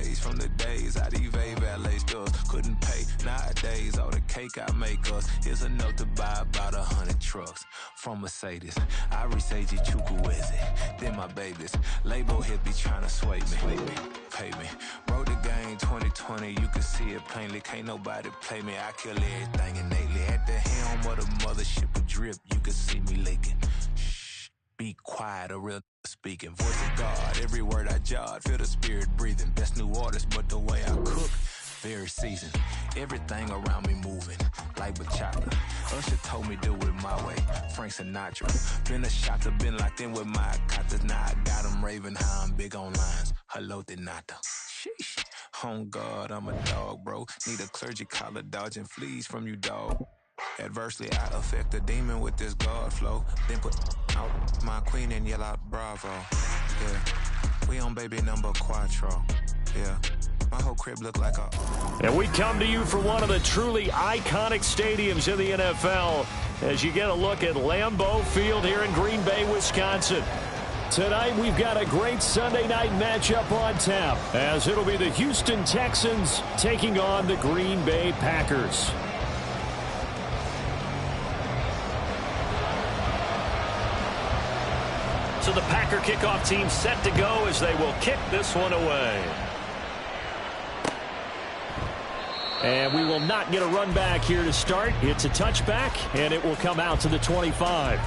days from the days I these valet stores couldn't pay. Nowadays, all the cake I make us is enough to buy about 100 trucks from Mercedes. I resage Chukwueze, then my babies. Label here be trying to sway me, pay me. Wrote the game 2020, you can see it plainly. Can't nobody play me. I kill everything innately. At the helm of the mothership of drip, you can see me leaking. Shh, be quiet, a real speaking. Voice of God, every word I jot, feel the spirit breathing. Best new artist, but the way I cook, very seasoned. Everything around me moving, like bachata. Usher told me do it my way, Frank Sinatra. Been a shotter, been locked in with my cotters. Now I got them raving how I'm big on lines. Hello, Denata. Sheesh. On God, I'm a dog, bro. Need a clergy collar, dodging fleas from you, dog. Adversely, I affect a demon with this God flow. Then put out my queen and yell out bravo. Yeah, we on baby number quattro. Yeah, my whole crib look like a... And we come to you from one of the truly iconic stadiums in the NFL as you get a look at Lambeau Field here in Green Bay, Wisconsin. Tonight, we've got a great Sunday night matchup on tap, as it'll be the Houston Texans taking on the Green Bay Packers. So the Packer kickoff team set to go as they will kick this one away. And we will not get a run back here to start. It's a touchback, and it will come out to the 25.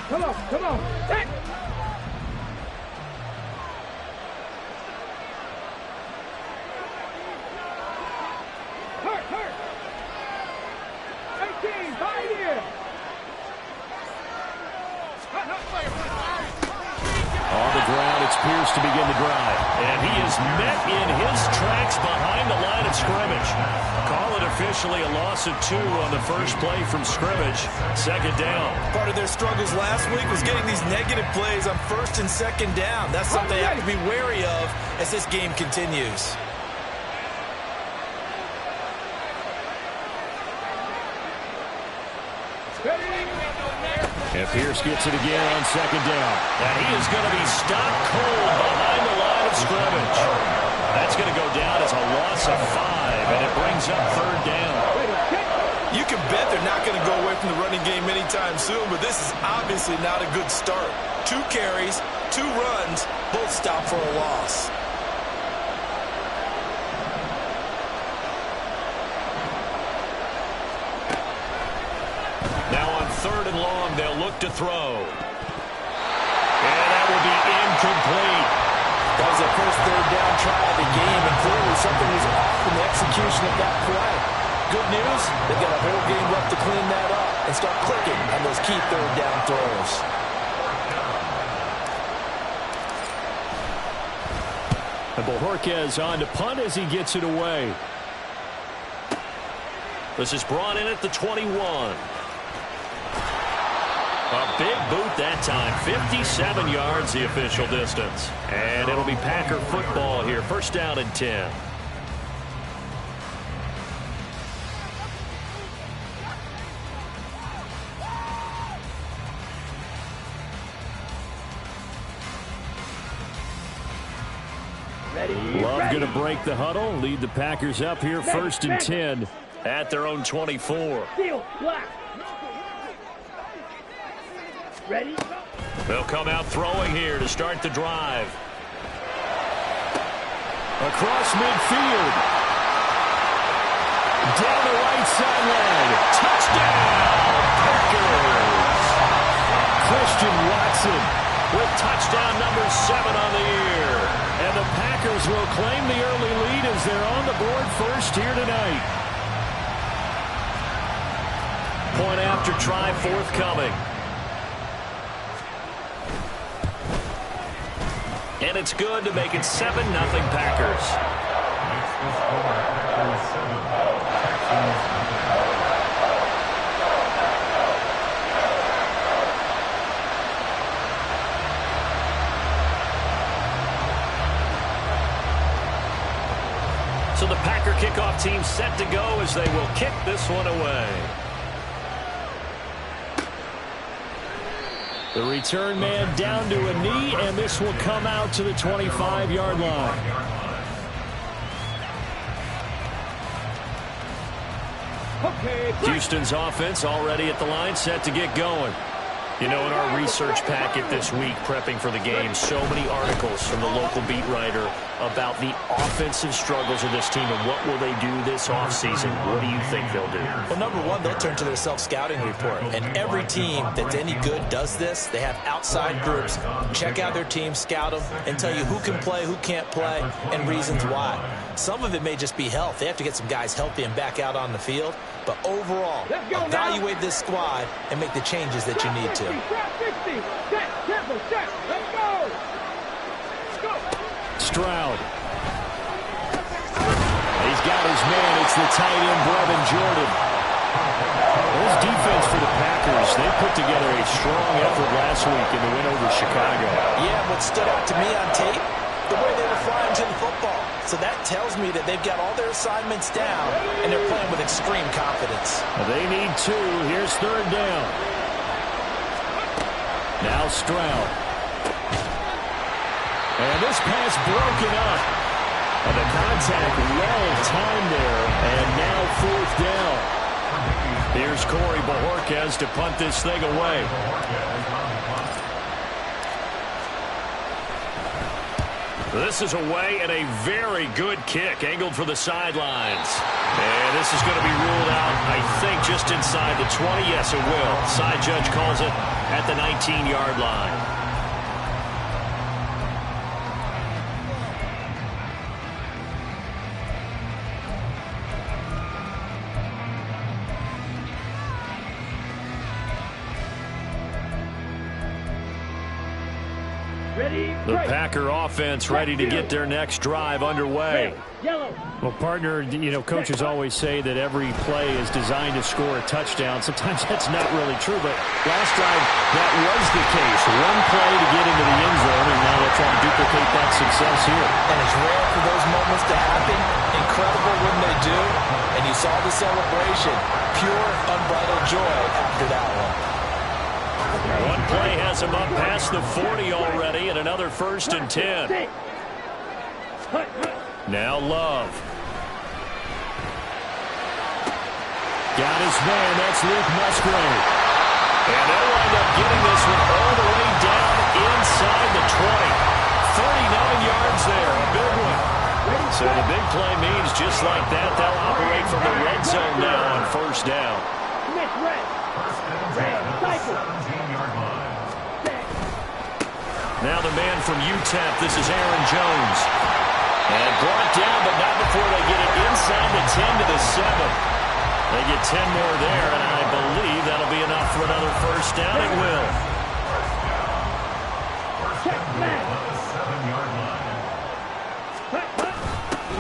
Come on, come on. Hey. Hurt. 18, right here. On the ground, it's Pierce to begin the drive. And he is met in his tracks behind the line of scrimmage. Call it officially a loss of 2 on the first play from scrimmage. Second down. Part of their struggles last week was getting these negative plays on first and second down. That's something they have to be wary of as this game continues. And Pierce gets it again on second down. And he is going to be stopped cold behind the line of scrimmage. That's going to go down as a loss of 5, and it brings up third down. You can bet they're not going to go away from the running game anytime soon, but this is obviously not a good start. 2 carries, 2 runs, both stopped for a loss. Now on third and long, they'll look to throw. And that will be incomplete. That was their first third down try of the game, and clearly something was off in the execution of that play. Good news, they've got a whole game left to clean that up and start clicking on those key third down throws. And Bojorquez on to punt as he gets it away. This is brought in at the 21. A big boot that time. 57 yards the official distance. And it'll be Packer football here. First down and 10. Love going to break the huddle. Lead the Packers up here. First and 10 at their own 24. Ready? They'll come out throwing here to start the drive. Across midfield. Down the right sideline. Touchdown, Packers. Christian Watson with touchdown number 7 on the year. And the Packers will claim the early lead as they're on the board first here tonight. Point after try forthcoming. And it's good to make it 7-0 Packers. So the Packer kickoff team set to go as they will kick this one away. The return man down to a knee, and this will come out to the 25-yard line. Houston's offense already at the line, set to get going. You know, in our research packet this week, prepping for the game, so many articles from the local beat writer about the offensive struggles of this team and what will they do this offseason. What do you think they'll do? Well, number one, they'll turn to their self-scouting report. And every team that's any good does this. They have outside groups. Check out their team, scout them, and tell you who can play, who can't play, and reasons why. Some of it may just be health. They have to get some guys healthy and back out on the field. But overall, evaluate this squad and make the changes that you need to. Stroud. He's got his man. It's the tight end, Brevin Jordan. This defense for the Packers, they put together a strong effort last week in the win over Chicago. Yeah, what stood out to me on tape, the way they were flying to the football. So that tells me that they've got all their assignments down, and they're playing with extreme confidence. They need two. Here's third down. Now Stroud. And this pass broken up. And the contact well timed there. And now fourth down. Here's Corey Bojorquez to punt this thing away. This is away and a very good kick, angled for the sidelines. And this is going to be ruled out, I think, just inside the 20. Yes, it will. Side judge calls it at the 19-yard line. The Packer offense ready to get their next drive underway. Well, partner, you know, coaches always say that every play is designed to score a touchdown. Sometimes that's not really true, but last drive, that was the case. One play to get into the end zone, and now they'll try to duplicate that success here. And it's rare for those moments to happen. Incredible when they do. And you saw the celebration. Pure, unbridled joy after that one. One play has him up past the 40 already, and another 1st and 10. Now Love. Got his man. That's Luke Musgrave. And they'll wind up getting this one all the way down inside the 20. 39 yards there. A big one. So the big play means just like that, they'll operate from the red zone now on 1st down. Now the man from UTEP, this is Aaron Jones. And brought down, but not before they get it inside the 10 to the 7. They get 10 more there, and I believe that'll be enough for another 1st down. It will.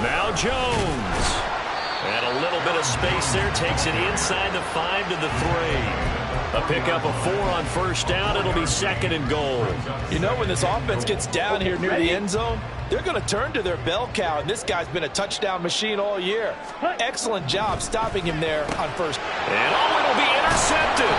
Now Jones. And a little bit of space there. Takes it inside the 5 to the 3. A pickup of 4 on 1st down. It'll be 2nd and goal. You know, when this offense gets down here near the end zone, they're going to turn to their bell cow, and this guy's been a touchdown machine all year. Excellent job stopping him there on 1st. And it'll be intercepted.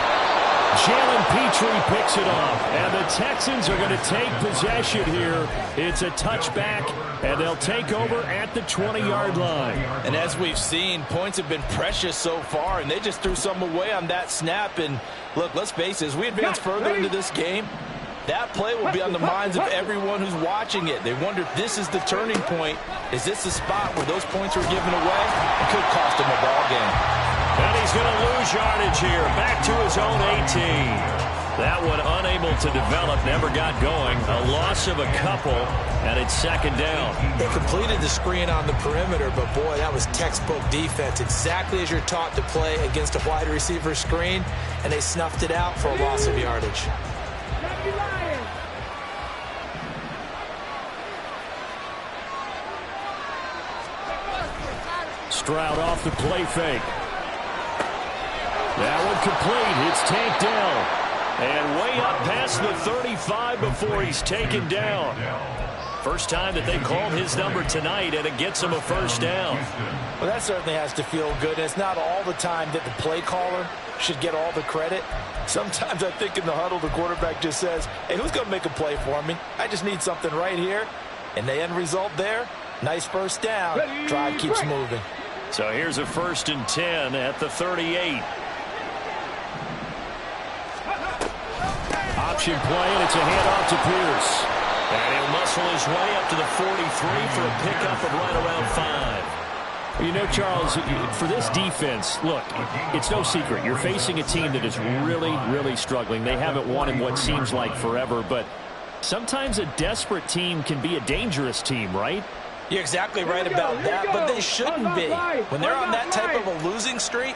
Jalen Petrie picks it off, and the Texans are going to take possession here. It's a touchback, and they'll take over at the 20-yard line. And as we've seen, points have been precious so far, and they just threw some away on that snap. And look, let's face it, as we advance further into this game, that play will be on the minds of everyone who's watching it. They wonder if this is the turning point. Is this the spot where those points were given away? It could cost them a ball game. And he's going to lose yardage here, back to his own 18. That one unable to develop, never got going. A loss of a couple, and it's 2nd down. They completed the screen on the perimeter, but boy, that was textbook defense. Exactly as you're taught to play against a wide receiver screen, and they snuffed it out for a loss of yardage. Stroud off the play fake. That one complete. It's tanked down. And way up past the 35 before he's taken down. First time that they called his number tonight, and it gets him a first down. Well, that certainly has to feel good. And it's not all the time that the play caller should get all the credit. Sometimes I think in the huddle, the quarterback just says, hey, who's going to make a play for me? I just need something right here. And the end result there, nice first down. Drive keeps moving. So here's a 1st and 10 at the 38. Option play, and it's a handoff to Pierce. And he'll muscle his way up to the 43 for a pickup of right around 5. You know, Charles, for this defense, look, it's no secret. You're facing a team that is really, really struggling. They haven't won in what seems like forever, but sometimes a desperate team can be a dangerous team, right? You're exactly right about that, but they shouldn't be. When they're on that type of a losing streak,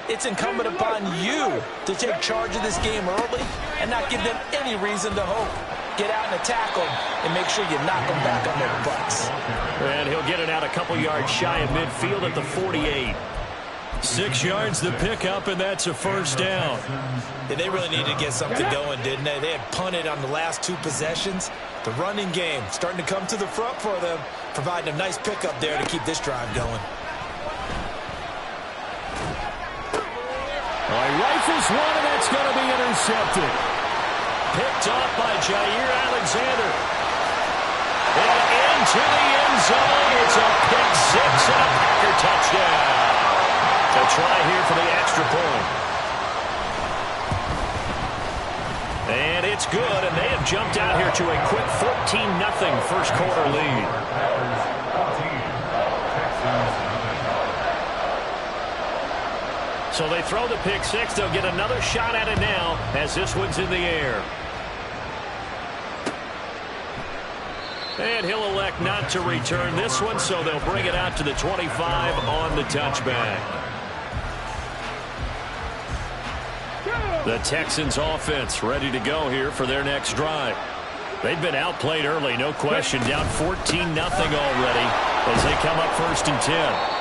it's incumbent upon you to take charge of this game early and not give them any reason to hope. Get out and attack them and make sure you knock them back on their butts. And he'll get it out a couple yards shy of midfield at the 48. 6 yards the pickup, and that's a first down. Yeah, they really needed to get something going, didn't they? They had punted on the last 2 possessions. The running game starting to come to the front for them, providing a nice pickup there to keep this drive going. He rifles one, and that's going to be intercepted. Picked off by Jair Alexander. And into the end zone. It's a pick 6 and a Packer touchdown. To try here for the extra point. And it's good, and they have jumped out here to a quick 14-0 first quarter lead. So they throw the pick 6. They'll get another shot at it now as this one's in the air. And he'll elect not to return this one, so they'll bring it out to the 25 on the touchback. The Texans offense ready to go here for their next drive. They've been outplayed early, no question. Down 14-0 already as they come up 1st and 10.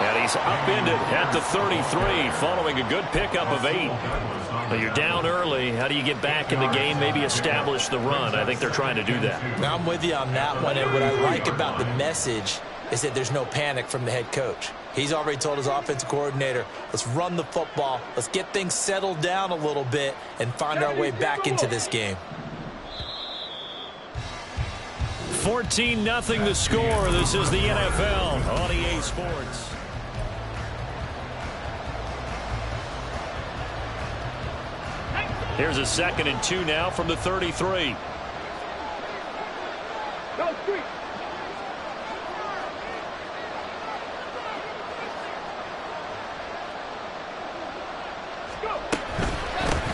And he's upended at the 33 following a good pickup of 8. But you're down early. How do you get back in the game, maybe establish the run? I think they're trying to do that. Now I'm with you on that one. And what I like about the message is that there's no panic from the head coach. He's already told his offensive coordinator, let's run the football. Let's get things settled down a little bit and find our way back into this game. 14-0 the score. This is the NFL on EA Sports. Here's a 2nd and 2 now from the 33. Go street.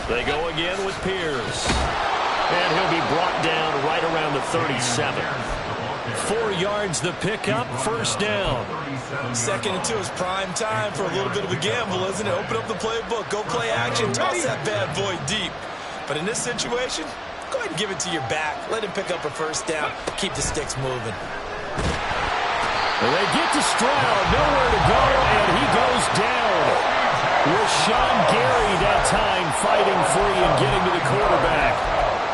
They go again with Pierce. And he'll be brought down right around the 37. 4 yards the pickup, first down. 2nd and 2 is prime time for a little bit of a gamble, isn't it? Open up the playbook, go play action, toss that bad boy deep. But in this situation, go ahead and give it to your back. Let him pick up a first down. Keep the sticks moving. And they get to Stroud, nowhere to go, and he goes down. With Sean Gary that time fighting free and getting to the quarterback.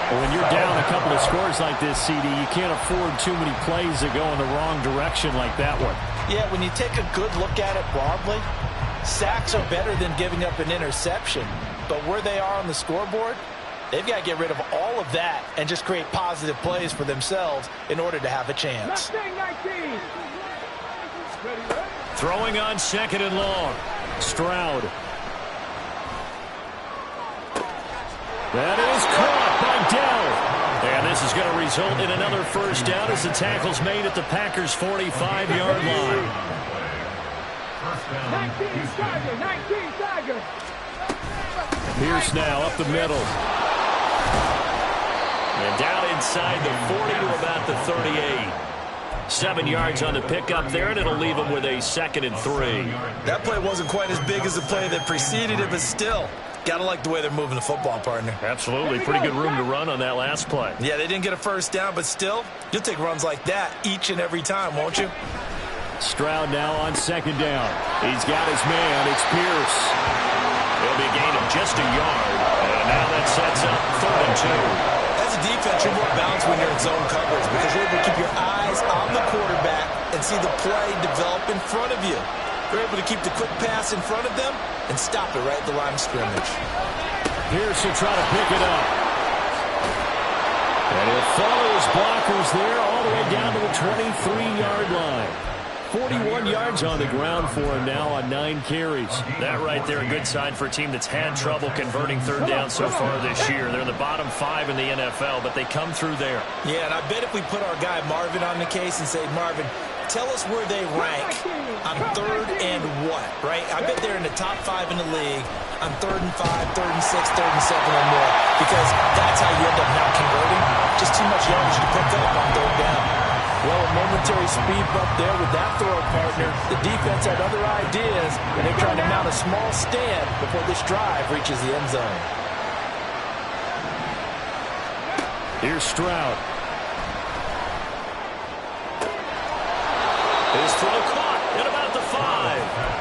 When you're down a couple of scores like this, CD, you can't afford too many plays that go in the wrong direction like that one. Yeah, when you take a good look at it broadly, sacks are better than giving up an interception. But where they are on the scoreboard, they've got to get rid of all of that and just create positive plays for themselves in order to have a chance. Throwing on 2nd and long. Stroud. That is caught by Dell. And this is going to result in another first down as the tackle's made at the Packers' 45-yard line. 19 Tigers. Pierce now up the middle. And down inside the 40 to about the 38. 7 yards on the pickup there, and it'll leave them with a 2nd and 3. That play wasn't quite as big as the play that preceded it, but still, got to like the way they're moving the football, partner. Absolutely. Pretty good room to run on that last play. Yeah, they didn't get a first down, but still, you'll take runs like that each and every time, won't you? Stroud now on 2nd down. He's got his man. It's Pierce. It'll be a gain of just a yard. And now that sets up 3rd and 2. As a defense, you're more balanced when you're in zone coverage because you're able to keep your eyes on the quarterback and see the play develop in front of you. You're able to keep the quick pass in front of them and stop it right at the line of scrimmage. Pierce will try to pick it up. And he'll follow his blockers there all the way down to the 23-yard line. 41 yards on the ground for him now on 9 carries. That right there, a good sign for a team that's had trouble converting third down so far this year. They're in the bottom 5 in the NFL, but they come through there. Yeah, and I bet if we put our guy Marvin on the case and say, Marvin, tell us where they rank on third and what, right? I bet they're in the top 5 in the league on 3rd and 5, 3rd and 6, 3rd and 7 or more because that's how you end up not converting. Just too much yardage to pick up on third down. Well, a momentary speed bump there with that throw, partner. The defense had other ideas, and they're trying to mount a small stand before this drive reaches the end zone. Here's Stroud. His throw caught at about the 5.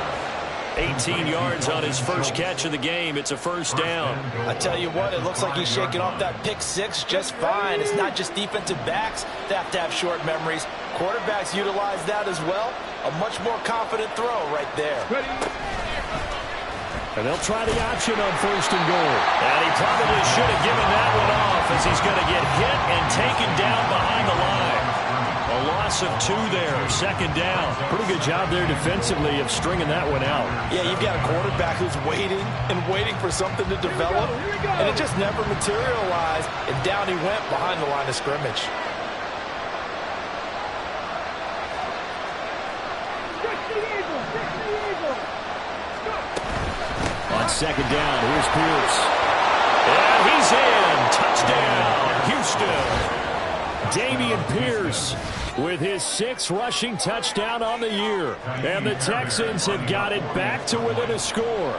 18 yards on his first catch of the game. It's a first down. I tell you what, it looks like he's shaking off that pick 6 just fine. It's not just defensive backs that have to have short memories. Quarterbacks utilize that as well. A much more confident throw right there. And they'll try the option on 1st and goal. And he probably should have given that one off as he's going to get hit and taken down behind the line. A loss of 2 there, 2nd down. Pretty good job there defensively of stringing that one out. Yeah, you've got a quarterback who's waiting and waiting for something to develop, and it just never materialized, and down he went behind the line of scrimmage. On 2nd down, here's Pierce. And he's in. Touchdown, Houston. Dameon Pierce with his 6th rushing touchdown on the year. And the Texans have got it back to within a score.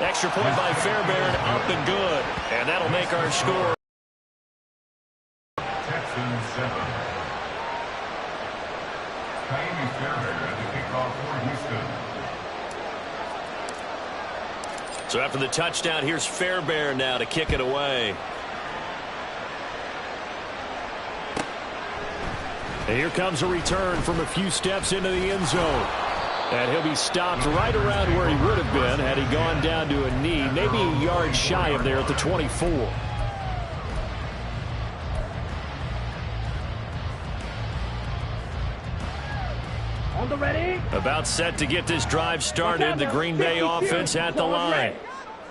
Extra point by Fairbairn, up and good. And that'll make our score. Texans 7. Fairbairn at the kickoff for Houston. So after the touchdown, here's Fairbairn now to kick it away. And here comes a return from a few steps into the end zone. And he'll be stopped right around where he would have been had he gone down to a knee, maybe a yard shy of there at the 24. On the ready. About set to get this drive started, the Green Bay offense at the line.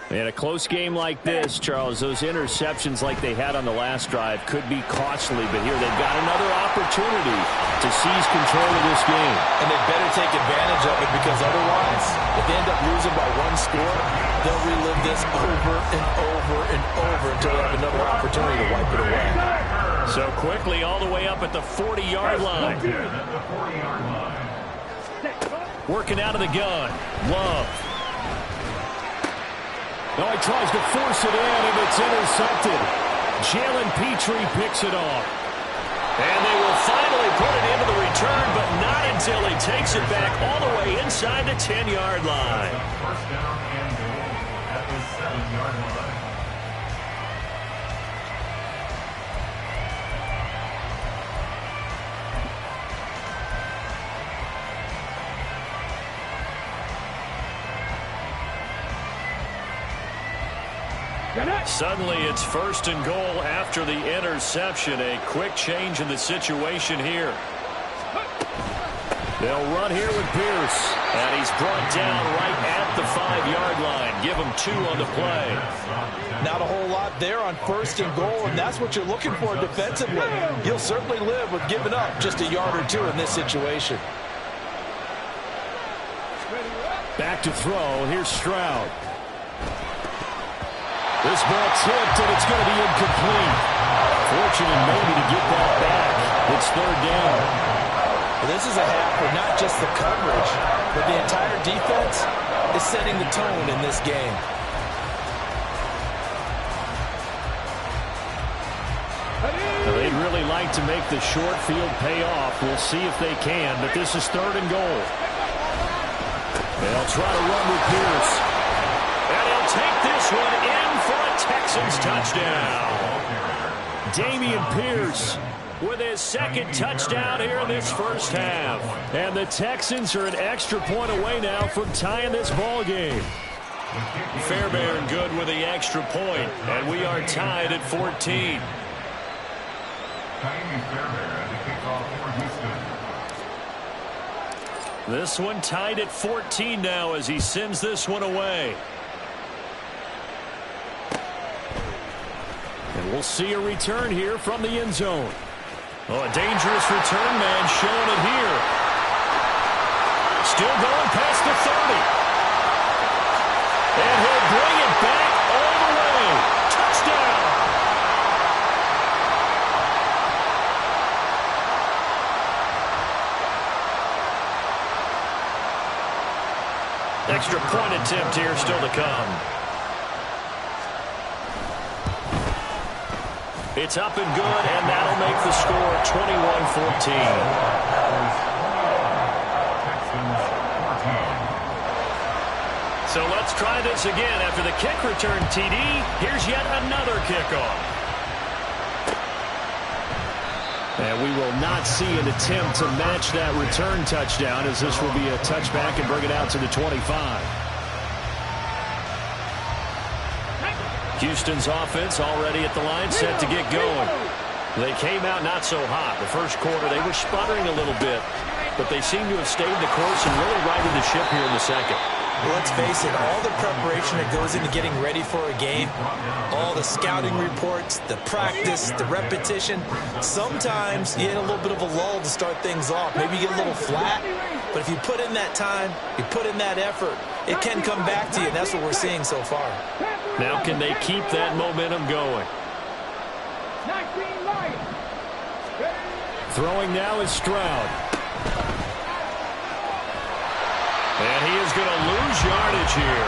In a close game like this, Charles, those interceptions like they had on the last drive could be costly, but here they've got another opportunity to seize control of this game. And they better take advantage of it because otherwise, if they end up losing by 1 score, they'll relive this over and over and over until they have another opportunity to wipe it away. So quickly all the way up at the 40-yard line. Working out of the gun. Love. Now he tries to force it in, and it's intercepted. Jalen Petrie picks it off. And they will finally put it into the return, but not until he takes it back all the way inside the 10-yard line. First down and goal at the 7-yard line. Suddenly it's 1st and goal after the interception. A quick change in the situation here. They'll run here with Pierce. And he's brought down right at the 5-yard line. Give him 2 on the play. Not a whole lot there on 1st and goal, and that's what you're looking for defensively. You'll certainly live with giving up just a yard or 2 in this situation. Back to throw. Here's Stroud. This ball tipped, and it's going to be incomplete. Fortunate maybe to get that back. It's 3rd down. Well, this is a half where not just the coverage, but the entire defense is setting the tone in this game. trying to make the short field pay off. We'll see if they can, but this is 3rd and goal. They'll try to run with Pierce. And he'll take this one in for a Texans touchdown. Dameon Pierce with his 2nd touchdown here in this first half. And the Texans are an extra point away now from tying this ball game. Fairbairn good with the extra point, and we are tied at 14. This one tied at 14 now as he sends this one away. And we'll see a return here from the end zone. Oh, a dangerous return man showing it here. Still going past the 30. And he'll bring it back all the way. Touchdown. Extra point attempt here still to come. It's up and good, and that'll make the score 21-14. So let's try this again. After the kick return TD, here's yet another kickoff. And we will not see an attempt to match that return touchdown, as this will be a touchback and bring it out to the 25. Houston's offense already at the line, set to get going. They came out not so hot. The first quarter, they were sputtering a little bit, but they seem to have stayed the course and really righted the ship here in the second. Well, let's face it, all the preparation that goes into getting ready for a game, all the scouting reports, the practice, the repetition, sometimes you get a little bit of a lull to start things off. Maybe you get a little flat, but if you put in that time, you put in that effort, it can come back to you, and that's what we're seeing so far. Now can they keep that momentum going? Throwing now is Stroud. And he is going to lose yardage here.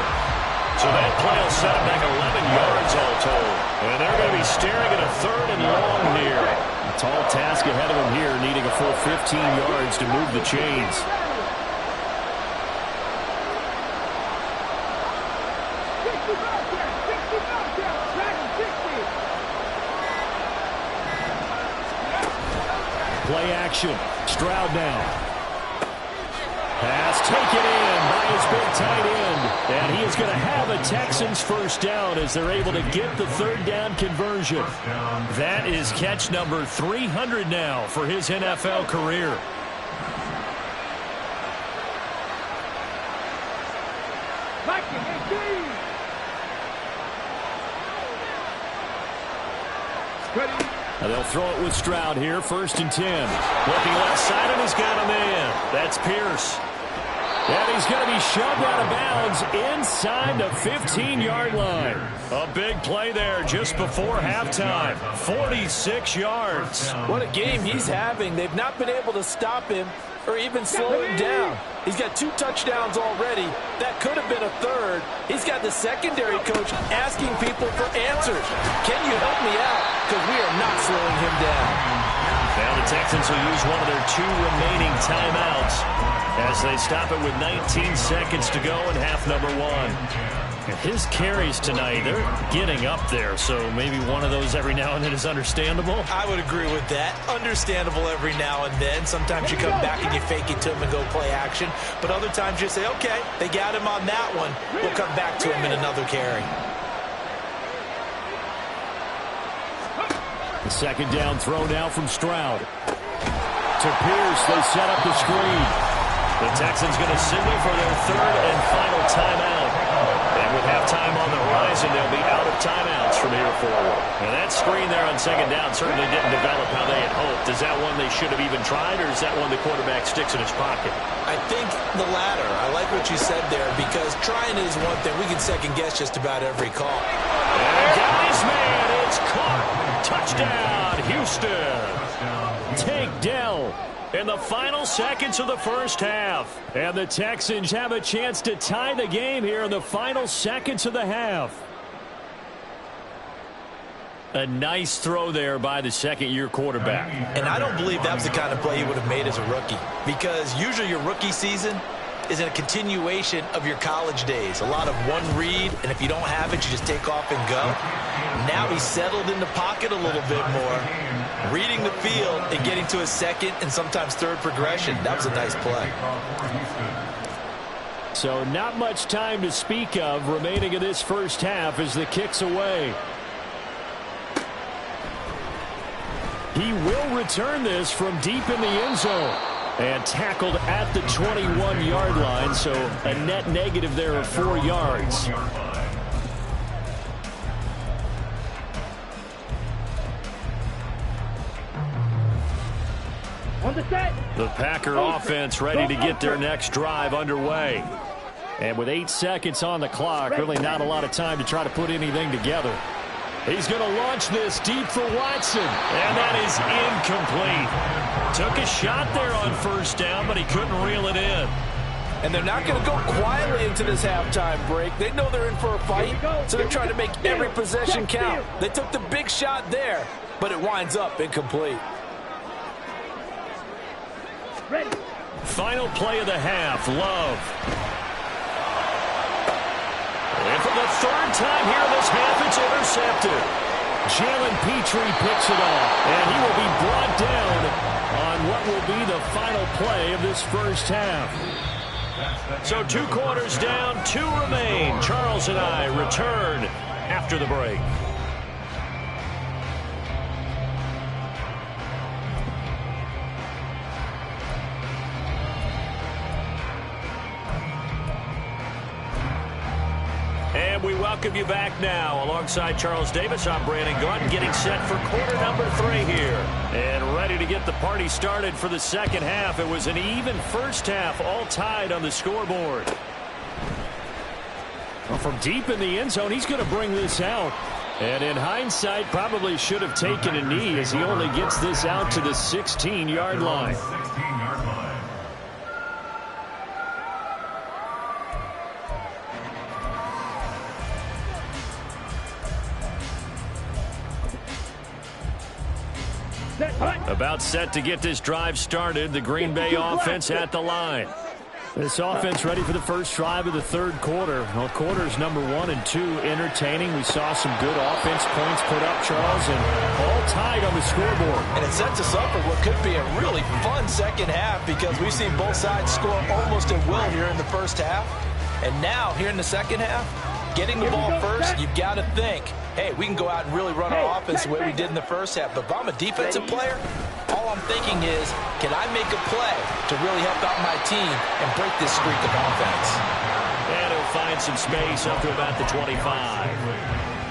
So that play will set him back 11 yards all told. And they're going to be staring at a 3rd and long here. A tall task ahead of him here, needing a full 15 yards to move the chains. Play action. Stroud now. Pass taken in by his big tight end. And he is going to have a Texans first down as they're able to get the 3rd down conversion. That is catch number 300 now for his NFL career. And they'll throw it with Stroud here, 1st and 10. Looking left side, and he's got a man. That's Pierce. And he's going to be shoved out of bounds inside the 15-yard line. A big play there just before halftime. 46 yards. What a game he's having. They've not been able to stop him or even slow him down. He's got 2 touchdowns already. That could have been a 3rd. He's got the secondary coach asking people for answers. Can you help me out? Because we are not slowing him down. Now the Texans will use one of their 2 remaining timeouts as they stop it with 19 seconds to go in half number 1. And his carries tonight, they're getting up there, so maybe one of those every now and then is understandable. I would agree with that. Understandable every now and then. Sometimes you come back and you fake it to him and go play action. But other times you say, okay, they got him on that one. We'll come back to him in another carry. The 2nd down throw now from Stroud. To Pierce, they set up the screen. The Texans going to signal for their 3rd and final timeout. And with halftime on the horizon, they'll be out of timeouts from here forward. And that screen there on 2nd down certainly didn't develop how they had hoped. Is that one they should have even tried, or is that one the quarterback sticks in his pocket? I think the latter. I like what you said there, because trying is one thing. We can second-guess just about every call. And guys, man, it's caught. Touchdown, Houston. Take Dell in the final seconds of the first half. And the Texans have a chance to tie the game here in the final seconds of the half. A nice throw there by the second-year quarterback. And I don't believe that was the kind of play he would have made as a rookie, because usually your rookie season is a continuation of your college days. A lot of one read, and if you don't have it, you just take off and go. Now he's settled in the pocket a little bit more, reading the field and getting to his second and sometimes third progression. That was a nice play. So not much time to speak of remaining in this first half as the kick's away. He will return this from deep in the end zone. And tackled at the 21-yard line, so a net negative there of 4 yards. On the set. The Packer offense ready to get their next drive underway. And with 8 seconds on the clock, really not a lot of time to try to put anything together. He's going to launch this deep for Watson. And that is incomplete. Took a shot there on first down, but he couldn't reel it in. And they're not going to go quietly into this halftime break. They know they're in for a fight, so they're trying to make every possession count. They took the big shot there, but it winds up incomplete. Ready. Final play of the half, Love. And for the third time here in this half, it's intercepted. Jalen Petrie picks it off, and he will be brought down on what will be the final play of this first half. So 2 quarters down, 2 remain. Charles and I return after the break. And we welcome you back now. Alongside Charles Davis, I'm Brandon Gaudin, getting set for quarter number 3 here. And ready to get the party started for the second half. It was an even first half, all tied on the scoreboard. Well, from deep in the end zone, he's going to bring this out. And in hindsight, probably should have taken a knee as he only gets this out to the 16-yard line. About set to get this drive started. The Green Bay offense at the line. This offense ready for the first drive of the third quarter. Well, quarters number 1 and 2 entertaining. We saw some good offense points put up, Charles, and all tied on the scoreboard. And it sets us up for what could be a really fun second half, because we've seen both sides score almost at will here in the first half. And now, here in the second half, getting the ball first, you've got to think, hey, we can go out and really run our offense the way we did in the first half. But if I'm a defensive player, all I'm thinking is, can I make a play to really help out my team and break this streak of offense? And he'll find some space up to about the 25.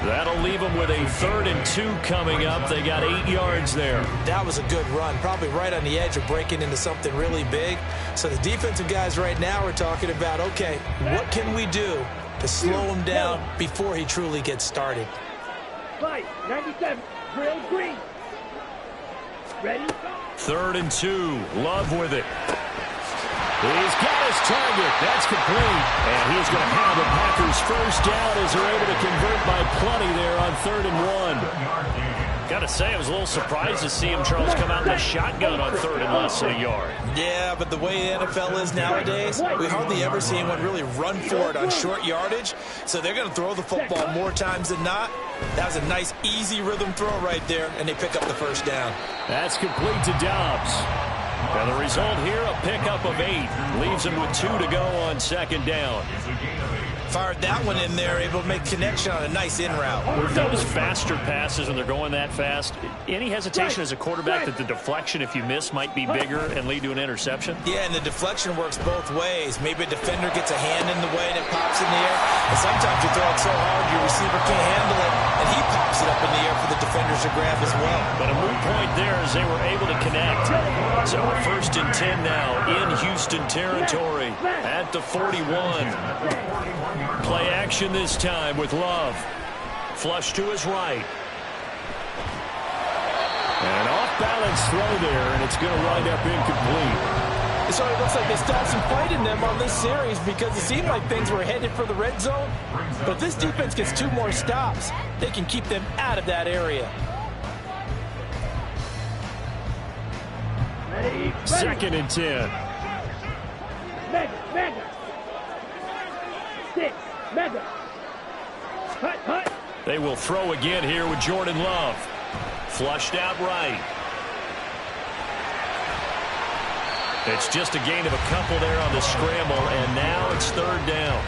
That'll leave them with a 3rd and 2 coming up. They got 8 yards there. That was a good run, probably right on the edge of breaking into something really big. So the defensive guys right now are talking about, okay, what can we do to slow him down before he truly gets started? Flight 97, drill green. Ready? 3rd and 2. Love with it. He's got his target. That's complete. And he's going to have the Packers first down as they're able to convert by plenty there on 3rd and 1. Got to say, I was a little surprised to see him, Charles, come out in the shotgun on 3rd and less than a yard. Yeah, but the way the NFL is nowadays, we hardly ever see anyone really run for it on short yardage. So they're going to throw the football more times than not. That was a nice, easy rhythm throw right there, and they pick up the first down. That's complete to Dobbs. And the result here, a pickup of 8. Leaves him with 2 to go on 2nd down. Fired that one in there, able to make connection on a nice in route. With those faster passes when they're going that fast, any hesitation as a quarterback that the deflection, if you miss, might be bigger and lead to an interception? Yeah, and the deflection works both ways. Maybe a defender gets a hand in the way and it pops in the air. And sometimes you throw it so hard your receiver can't handle it, and he pops it up in the air for the defenders to grab as well. But a moot point there as they were able to connect. So 1st and 10 now in Houston territory at the 41. Play action this time with Love. Flush to his right. And an off-balance throw there, and it's going to wind up incomplete. This So it looks like they still have some fight in them on this series because it seemed like things were headed for the red zone. But if this defense gets 2 more stops, they can keep them out of that area. Ready. 2nd and 10. Mega. 6. Mega. Hut. They will throw again here with Jordan Love. Flushed out right. It's just a gain of a couple there on the scramble, and now it's 3rd down.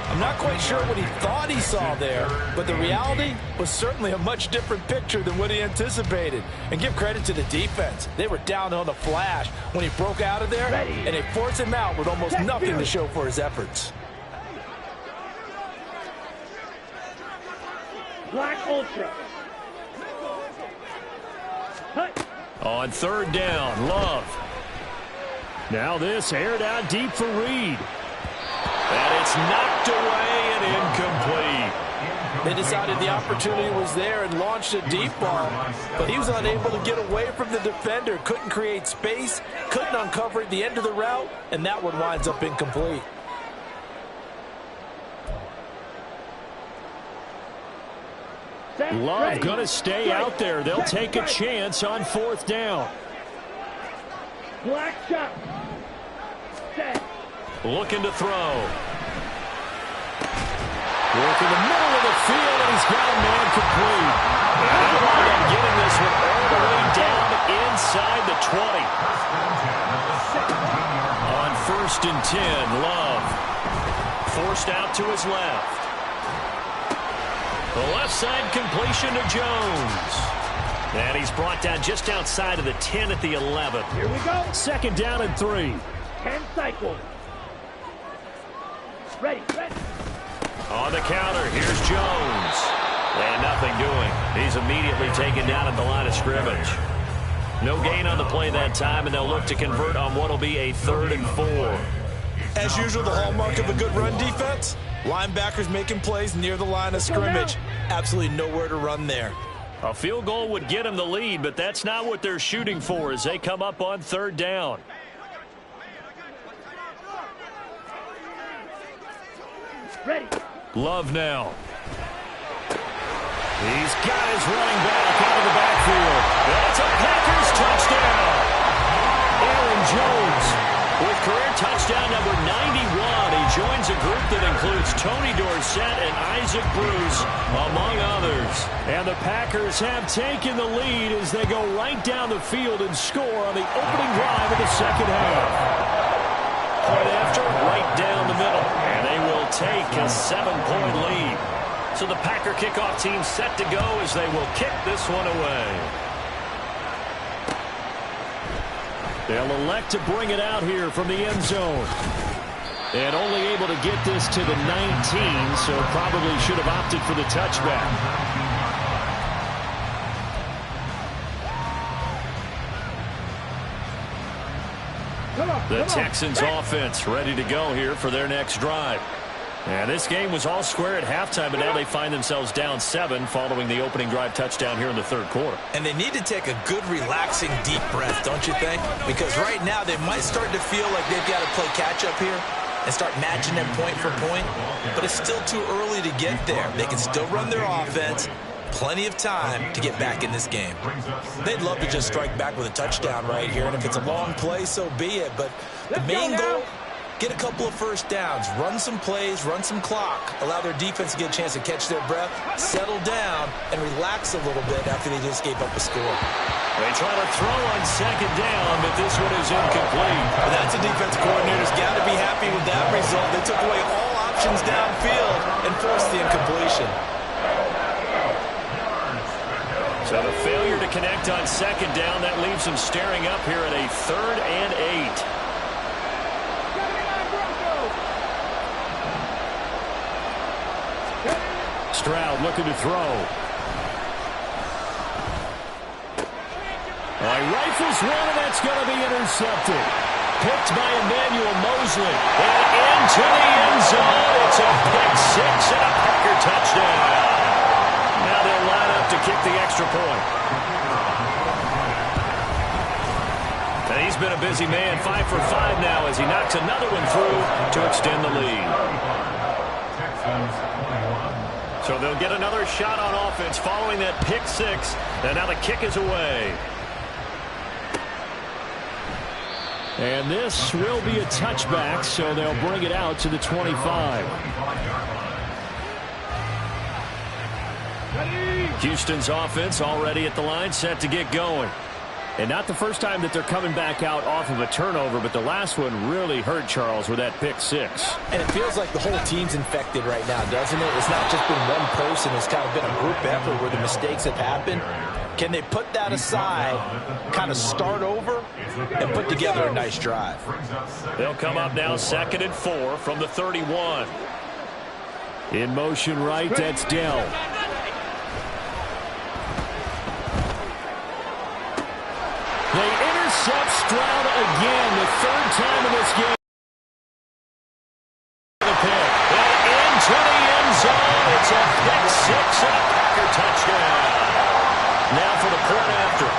I'm not quite sure what he thought he saw there, but the reality was certainly a much different picture than what he anticipated. And give credit to the defense. They were down on the flash when he broke out of there, and they forced him out with almost nothing to show for his efforts. Black Ultra. Hut. On 3rd down, Love. Now this aired out deep for Reed. And it's knocked away and incomplete. They decided the opportunity was there and launched a deep ball, but he was unable to get away from the defender, couldn't create space, couldn't uncover at the end of the route, and that one winds up incomplete. Love going to stay out there. They'll take a chance on 4th down. Black shot. Set. Looking to throw. Work in the middle of the field, and he's got a man complete. And they'll wind up getting this one all the way down inside the 20. On 1st and 10, Love. Forced out to his left. The left side completion to Jones. And he's brought down just outside of the 10 at the 11. Here we go. 2nd down and 3. 10 cycles. Ready. On the counter, here's Jones. And nothing doing. He's immediately taken down at the line of scrimmage. No gain on the play that time, and they'll look to convert on what will be a 3rd and 4. As usual, the hallmark of a good run defense, linebackers making plays near the line of scrimmage. Absolutely nowhere to run there. A field goal would get them the lead, but that's not what they're shooting for as they come up on 3rd down. Ready. Love now. He's got his running back out of the backfield. That's a Packers touchdown. Aaron Jones with career touchdown number 91. He joins a group that includes Tony Dorsett and Isaac Bruce, among others. And the Packers have taken the lead as they go right down the field and score on the opening drive of the 2nd half. Point after, right down the middle. And they will take a 7-point lead. So the Packer kickoff team set to go as they will kick this one away. They'll elect to bring it out here from the end zone. And only able to get this to the 19, so probably should have opted for the touchback. The Texans offense ready to go here for their next drive. And this game was all square at halftime, but now they find themselves down 7 following the opening drive touchdown here in the 3rd quarter. And they need to take a good, relaxing, deep breath, don't you think? Because right now they might start to feel like they've got to play catch-up here and start matching them point for point. But it's still too early to get there. They can still run their offense. Plenty of time to get back in this game. They'd love to just strike back with a touchdown right here, and if it's a long play, so be it. But the main goal, get a couple of first downs, run some plays, run some clock, allow their defense to get a chance to catch their breath, settle down, and relax a little bit after they just gave up a score. They try to throw on 2nd down, but this one is incomplete. Well, that's a defense coordinator's got to be happy with that result. They took away all options downfield and forced the incompletion. So the failure to connect on 2nd down, that leaves them staring up here at a 3rd and 8. Stroud looking to throw. He rifles one, and that's going to be intercepted. Picked by Emmanuel Mosley. And into the end zone. It's a pick 6 and a Packer touchdown. Now they'll line up to kick the extra point. And he's been a busy man. 5 for 5 now as he knocks another one through to extend the lead. Texans 21. So they'll get another shot on offense following that pick six. And now the kick is away. And this will be a touchback, so they'll bring it out to the 25. Houston's offense already at the line, set to get going. And not the first time that they're coming back out off of a turnover, but the last one really hurt Charles with that pick six. And it feels like the whole team's infected right now, doesn't it? It's not just been one person. It's kind of been a group effort where the mistakes have happened. Can they put that aside, kind of start over, and put together a nice drive? They'll come up now 2nd and 4 from the 31. In motion right, that's Dell. They intercept Stroud again, the third time in this game. The pick. And into the end zone. It's a pick six and a Packer touchdown. Now for the point after.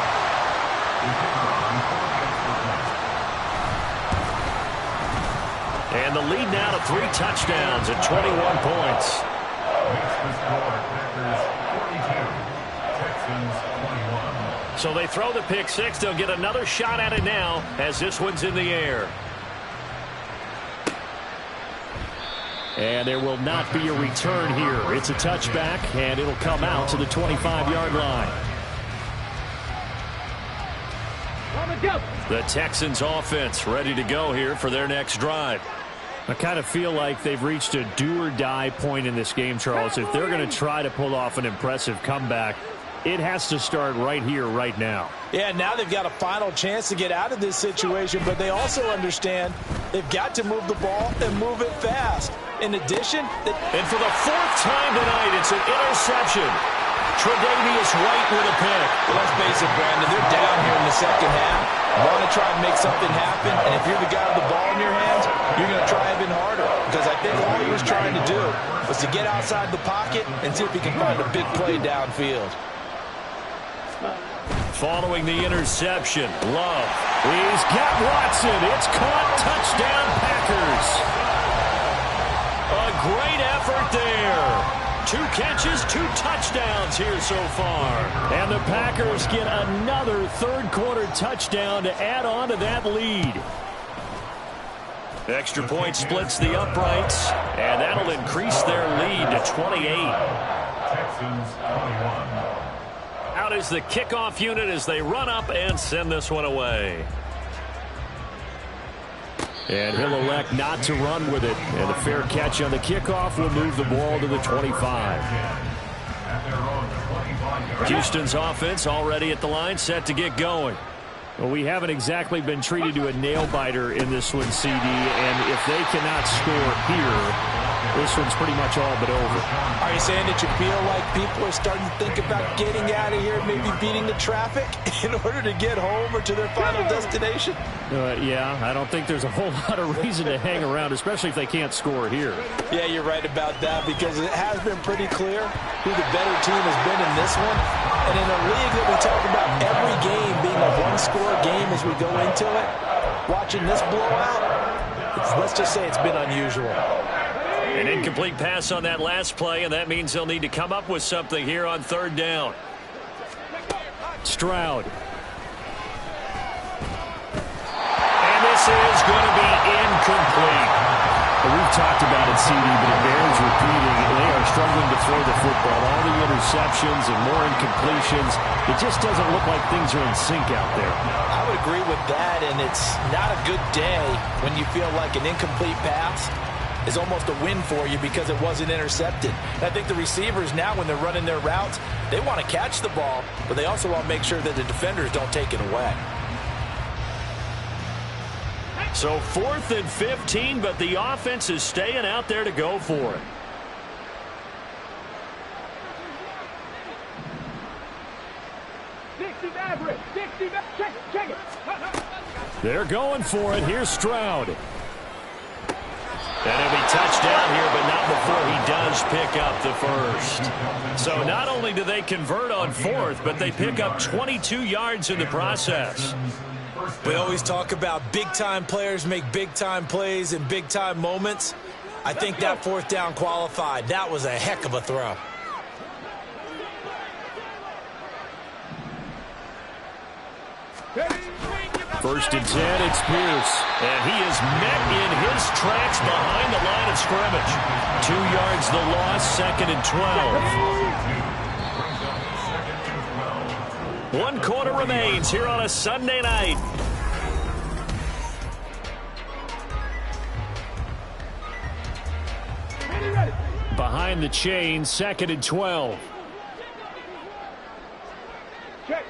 And the lead now to 3 touchdowns at 21 points. Makes the score Packers 42, Texans 21. So they throw the pick six. They'll get another shot at it now as this one's in the air. And there will not be a return here. It's a touchback, and it'll come out to the 25-yard line. The Texans offense ready to go here for their next drive. I kind of feel like they've reached a do-or-die point in this game, Charles. If they're going to try to pull off an impressive comeback, it has to start right here, right now. Yeah, now they've got a final chance to get out of this situation, but they also understand they've got to move the ball and move it fast. In addition, and for the 4th time tonight, it's an interception. Tre'Davious White with a pick. Well, let's face it, Brandon, they're down here in the second half. Want to try and make something happen, and if you're the guy with the ball in your hands, you're going to try even harder, because I think all he was trying to do was to get outside the pocket and see if he can find a big play downfield. Following the interception, Love. He's got Watson. It's caught. Touchdown, Packers. A great effort there. 2 catches, 2 touchdowns here so far. And the Packers get another third-quarter touchdown to add on to that lead. Extra point splits the uprights, and that'll increase their lead to 28. Texans 21. Out is the kickoff unit as they run up and send this one away. And he'll elect not to run with it. And the fair catch on the kickoff will move the ball to the 25. Houston's offense already at the line, set to get going. Well, we haven't exactly been treated to a nail-biter in this one, CD. And if they cannot score here, this one's pretty much all but over. Are you saying that you feel like people are starting to think about getting out of here, maybe beating the traffic in order to get home or to their final destination? Yeah, I don't think there's a whole lot of reason to hang around, especially if they can't score here. Yeah, you're right about that, because it has been pretty clear who the better team has been in this one. And in a league that we talk about every game being a one-score game as we go into it, watching this blowout, let's just say it's been unusual. An incomplete pass on that last play, and that means they'll need to come up with something here on 3rd down. Stroud. And this is going to be incomplete. We've talked about it, CD, but it bears repeating. They are struggling to throw the football. All the interceptions and more incompletions. It just doesn't look like things are in sync out there. I would agree with that, and it's not a good day when you feel like an incomplete pass is almost a win for you because it wasn't intercepted. And I think the receivers now, when they're running their routes, they want to catch the ball, but they also want to make sure that the defenders don't take it away. So 4th and 15, but the offense is staying out there to go for it. They're going for it. Here's Stroud. And he'll be touched down here, but not before he does pick up the first. So not only do they convert on 4th, but they pick up 22 yards in the process. We always talk about big-time players make big-time plays in big-time moments. I think that fourth down qualified. That was a heck of a throw. First and 10, it's Pierce. And he is met in his tracks behind the line of scrimmage. 2 yards the loss, second and 12. 1 quarter remains here on a Sunday night. Behind the chain, second and 12.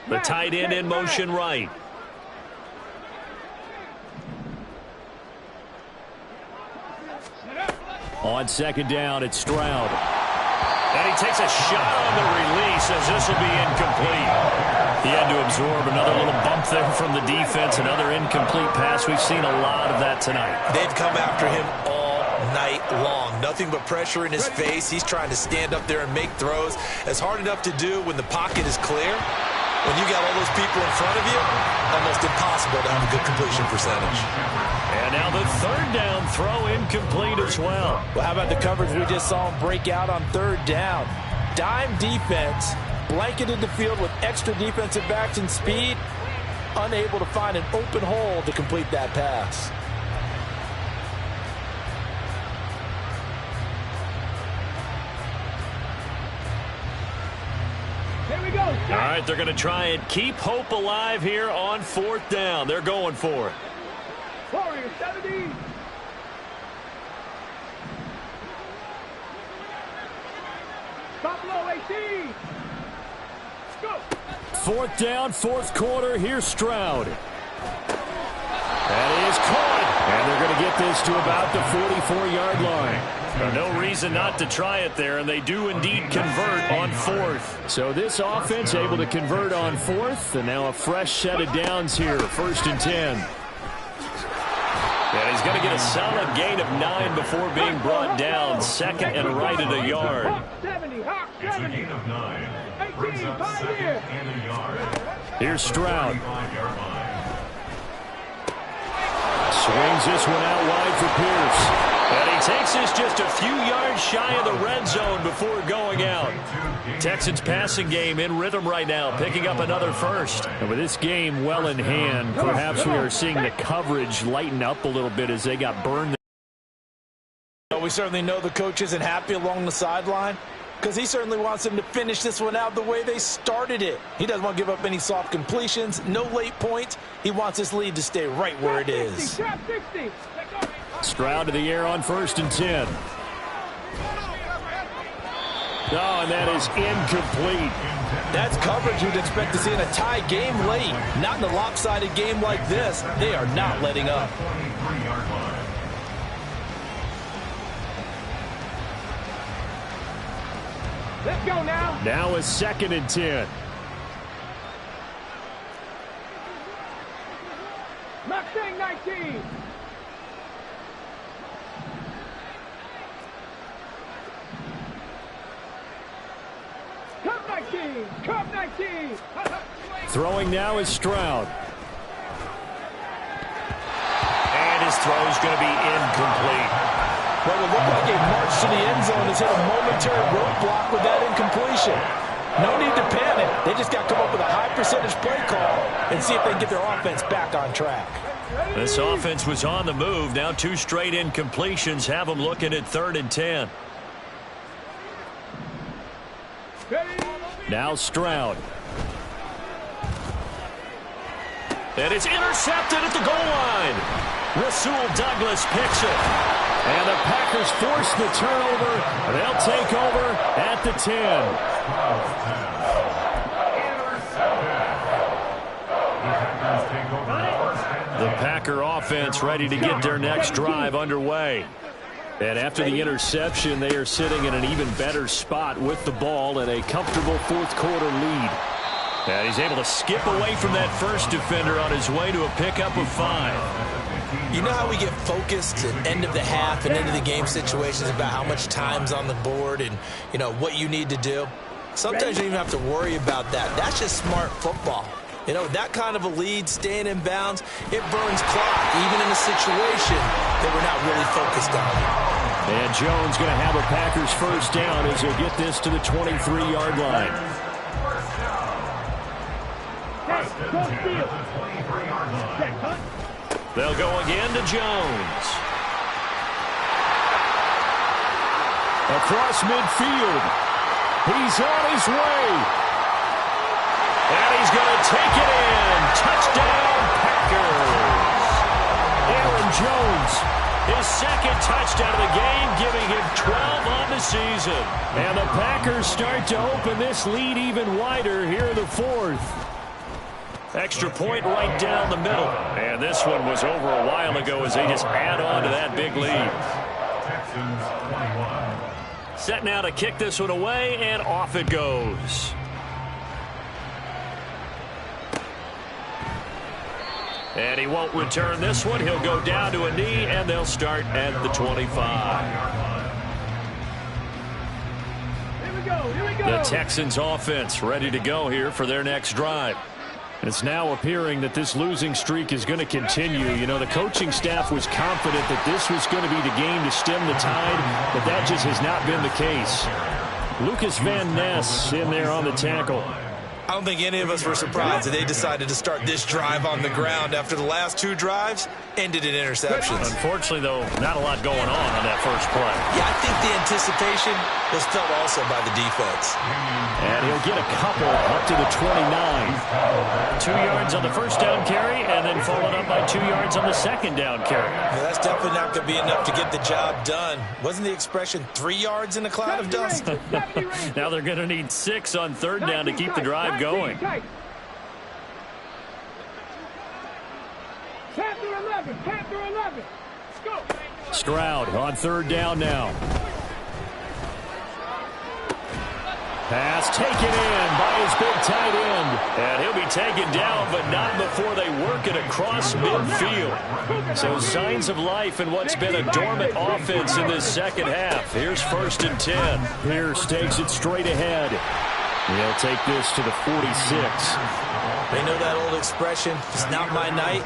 The tight end in motion right. On second down, it's Stroud. And he takes a shot on the release as this will be incomplete. He had to absorb another little bump there from the defense, another incomplete pass. We've seen a lot of that tonight. They've come after him all night long. Nothing but pressure in his face. He's trying to stand up there and make throws. It's hard enough to do when the pocket is clear. When you got all those people in front of you, almost impossible to have a good completion percentage. And now the third down throw incomplete as well. Well, how about the coverage we just saw him break out on third down? Dime defense, blanketed the field with extra defensive backs and speed, unable to find an open hole to complete that pass. All right, they're going to try and keep hope alive here on fourth down. They're going for it. Warrior 70. Stop low 18. Go. Fourth down, fourth quarter. Here's Stroud. That is caught. And they're going to get this to about the 44-yard line. No reason not to try it there, and they do indeed convert on fourth. So this offense able to convert on fourth, and now a fresh set of downs here, first and 10. And he's going to get a solid gain of 9 before being brought down, second and right at a yard. 70, Hawk 70. 18 of 9. 18, 5 here. And a yard. Here's Stroud. 5-yard line. Swings this one out wide for Pierce. And he takes this just a few yards shy of the red zone before going out. Texans passing game in rhythm right now, picking up another first. And with this game well in hand, perhaps we are seeing the coverage lighten up a little bit as they got burned. We certainly know the coach isn't happy along the sideline because he certainly wants them to finish this one out the way they started it. He doesn't want to give up any soft completions, no late points. He wants this lead to stay right where it is. Trap 60. Stroud to the air on first and 10. Oh, and that is incomplete. That's coverage you'd expect to see in a tie game late. Not in a lopsided game like this. They are not letting up. 23-yard line. Let's go now. Now a second and 10. Mustang 19. Cup 19. Cup 19. Throwing now is Stroud. And his throw is going to be incomplete. What would look like a march to the end zone has hit a momentary roadblock with that incompletion. No need to panic. They just got to come up with a high percentage play call and see if they can get their offense back on track. This offense was on the move. Now 2 straight incompletions have them looking at third and 10. Now Stroud. And it's intercepted at the goal line. Rasul Douglas picks it. And the Packers force the turnover. They'll take over at the 10. The Packer offense ready to get their next drive underway. And after the interception, they are sitting in an even better spot with the ball and a comfortable fourth quarter lead. And he's able to skip away from that first defender on his way to a pickup of 5. You know how we get focused at end of the half and end of the game situations about how much time's on the board and, you know, what you need to do? Sometimes you don't even have to worry about that. That's just smart football. You know, that kind of a lead, staying in bounds, it burns clock, even in a situation that we're not really focused on. And Jones going to have a Packers first down as he'll get this to the 23-yard line. They'll go again to Jones. Across midfield. He's on his way. And he's going to take it in. Touchdown, Packers. Aaron Jones, his second touchdown of the game, giving him 12 on the season. And the Packers start to open this lead even wider here in the fourth. Extra point right down the middle. And this one was over a while ago as they just add on to that big lead. Texans 21. Set now to kick this one away, and off it goes. And he won't return this one. He'll go down to a knee, and they'll start at the 25. Here we go, here we go. The Texans offense ready to go here for their next drive. And it's now appearing that this losing streak is going to continue. You know, the coaching staff was confident that this was going to be the game to stem the tide, but that just has not been the case. Lucas Van Ness in there on the tackle. I don't think any of us were surprised that they decided to start this drive on the ground after the last two drives ended in interceptions. Unfortunately, though, not a lot going on that first play. Yeah, I think the anticipation was felt also by the defense. And he'll get a couple up to the 29. 2 yards on the first down carry, and then followed up by 2 yards on the second down carry. Yeah, that's definitely not going to be enough to get the job done. Wasn't the expression 3 yards in a cloud of dust? Now they're going to need 6 on third down to keep the drive going. Panther 11. Let's go. Stroud on third down now. Pass taken in by his big tight end. And he'll be taken down, but not before they work it across midfield. So signs of life in what's been a dormant offense in this second half. Here's 1st and 10. Pierce takes it straight ahead. He'll take this to the 46. They know that old expression, it's not my night.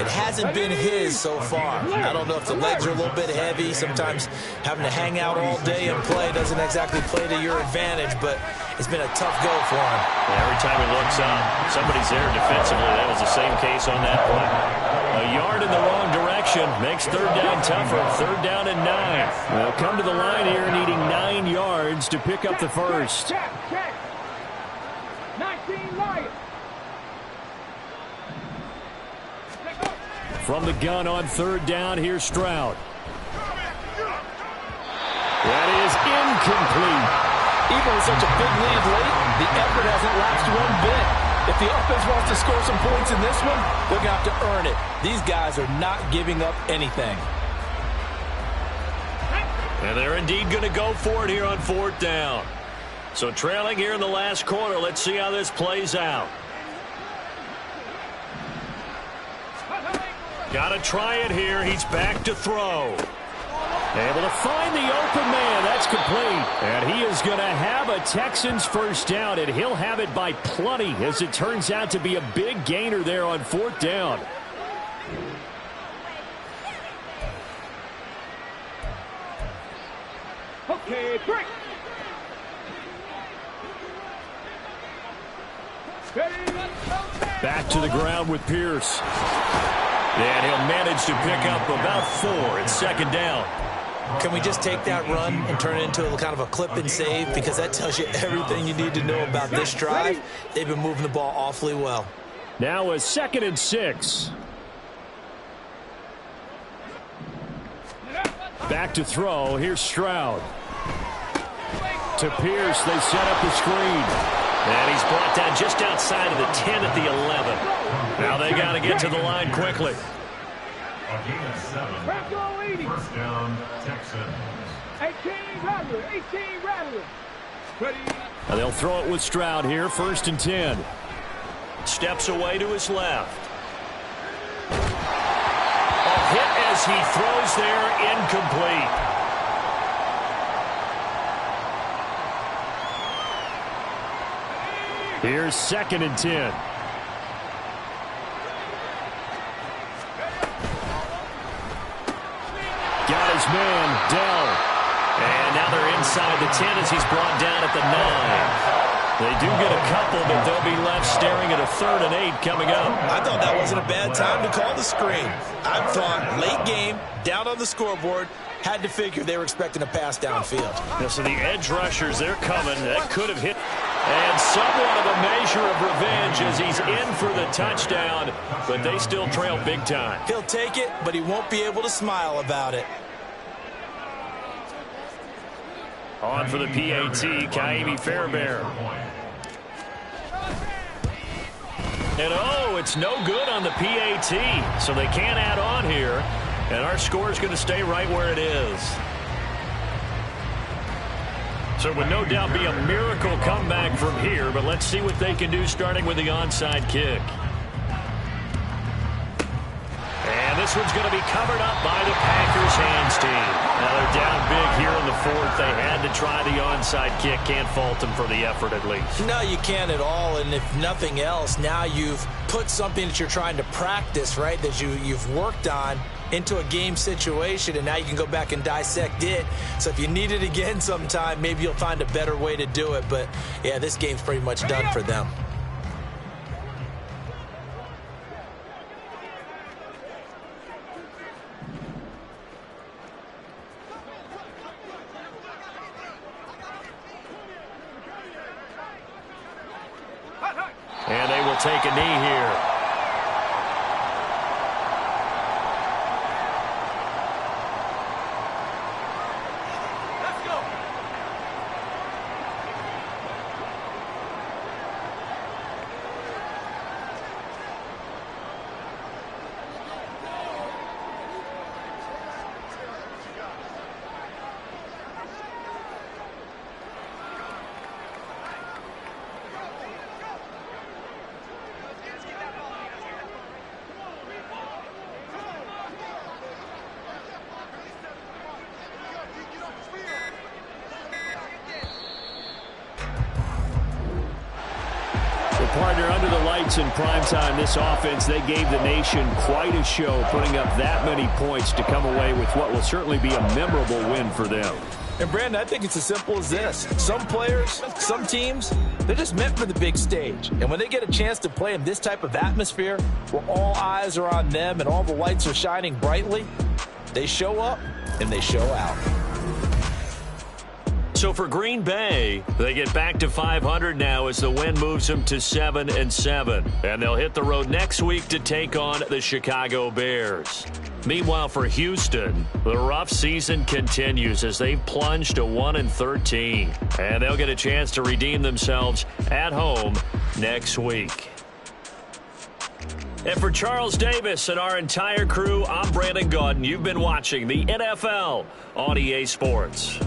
It hasn't been his so far. I don't know if the legs are a little bit heavy. Sometimes having to hang out all day and play doesn't exactly play to your advantage, but it's been a tough go for him. Every time he looks up, somebody's there defensively. That was the same case on that play. A yard in the wrong direction makes third down tougher. Third down and 9. They'll come to the line here needing 9 yards to pick up the first. 19 Lions. From the gun on third down, here's Stroud. That is incomplete. Even with such a big lead late, the effort hasn't lapsed one bit. If the offense wants to score some points in this one, they're going to have to earn it. These guys are not giving up anything. And they're indeed going to go for it here on fourth down. So trailing here in the last quarter, let's see how this plays out. Got to try it here. He's back to throw. Able to find the open man. That's complete. And he is going to have a Texans first down, and he'll have it by plenty as it turns out to be a big gainer there on fourth down. Okay, break. Back to the ground with Pierce. And he'll manage to pick up about 4 at second down. Can we just take that run and turn it into a kind of a clip and save? Because that tells you everything you need to know about this drive. They've been moving the ball awfully well. Now a 2nd and 6. Back to throw. Here's Stroud. To Pierce. They set up the screen. And he's brought down just outside of the 10 at the 11. Now they got to get to the line quickly. First down, Texans. 18 Rattler. 18 Rattler. Ready. Now they'll throw it with Stroud here. 1st and 10. Steps away to his left. A hit as he throws there, incomplete. Here's 2nd and 10. Got his man, Dell. And now they're inside the 10 as he's brought down at the 9. They do get a couple, but they'll be left staring at a 3rd and 8 coming up. I thought that wasn't a bad time to call the screen. I thought late game, down on the scoreboard, had to figure they were expecting a pass downfield. Yeah, so the edge rushers, they're coming. That could have hit. And somewhat of a measure of revenge as he's in for the touchdown, but they still trail big time. He'll take it, but he won't be able to smile about it. On for the PAT, Kaimi Fairbairn. And it's no good on the PAT, so they can't add on here. And our score is going to stay right where it is. So it would no doubt be a miracle comeback from here, but let's see what they can do starting with the onside kick. And this one's going to be covered up by the Packers hands team. Now they're down big here in the 4th. They had to try the onside kick. Can't fault them for the effort at least. No, you can't at all. And if nothing else, now you've put something that you're trying to practice, right, that you've worked on into a game situation, and now you can go back and dissect it. So if you need it again sometime, maybe you'll find a better way to do it. But, yeah, this game's pretty much done for them. And they will take a knee here. Partner, under the lights in primetime, this offense, they gave the nation quite a show, putting up that many points to come away with what will certainly be a memorable win for them. And, Brandon, I think it's as simple as this. Some players, some teams, they're just meant for the big stage. And when they get a chance to play in this type of atmosphere where all eyes are on them and all the lights are shining brightly, they show up and they show out. So for Green Bay, they get back to 500 now as the win moves them to 7-7. And they'll hit the road next week to take on the Chicago Bears. Meanwhile, for Houston, the rough season continues as they've plunged to 1-13. And they'll get a chance to redeem themselves at home next week. And for Charles Davis and our entire crew, I'm Brandon Gaudin. You've been watching the NFL on EA Sports.